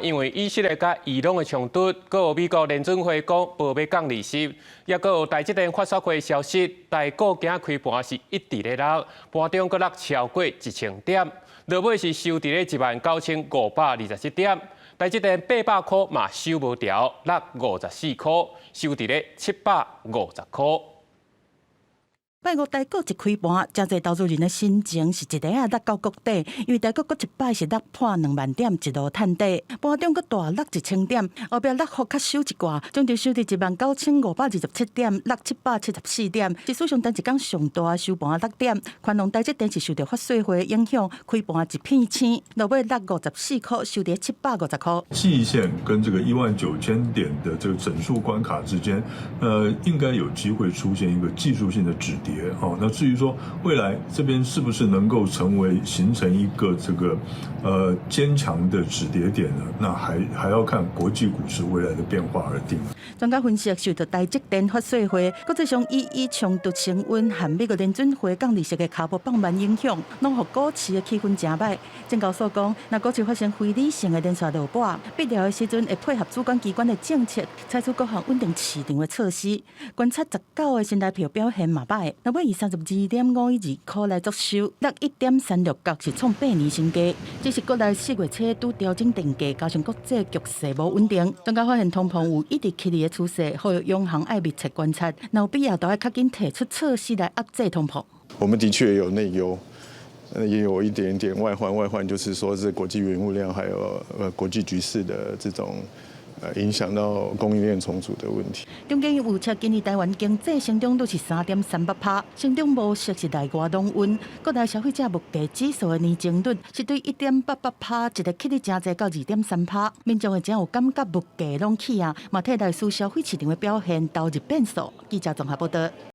因为以色列甲伊朗的冲突，搁有美国联准会讲无要降利息，也搁有台积电发售会消息，台股今仔开盘是一直咧落，盘中搁落超过1000点，落尾是收伫咧19527点，台积电800块嘛收无掉，落54块，收伫咧750块。拜五台股一开盘，真侪投资人的心情是一个落到谷底，因为台股搁一摆是落破2万点，一路探底，盘中搁大落1000点，后壁落幅较收一寡，总值收伫19527点，落774点，是史上单一天上大收盘落点。宽宏台积电是受到发税会影响，开盘一片青，落尾落54块，收伫750块。季线跟这个19000点的这个整数关卡之间，应该有机会出现一个技术性的止跌。那至于说未来这边是不是能够形成一个这个坚强的止跌点呢？那还要看国际股市未来的变化而定。专家分析，受到台积电发税会、国际上冲突升温和美国联准会降利息的卡波放慢影响，拢让股市的气氛真歹。证交所讲，若股市发生非理性的连续落盘，必要的时阵会配合主管机关的政策，采取各项稳定市场的措施。观察19个新台票表现嘛歹。那尾以32.52块来作收，落1.36角是创8年新低。只是国内4月初拄调整定价，加上国际局势无稳定，专家发现通膨有一直起嚟的趋势，呼吁央行爱密切观察，若有必要，都要较紧提出措施来压制通膨。我们的确有内忧，也有一点点外患。外患就是说是国际原物料还有国际局势的这种。影响到供应链重组的问题。中经预测今年台湾经济成长率是3.38%，成长模式是内外拢稳。国内消费者物价指数的年增率是对1.88%，一个起日正济到2.3%。民众会真有感觉物价拢起啊，嘛替内需消费市场的表现投入变数。记者综合报道。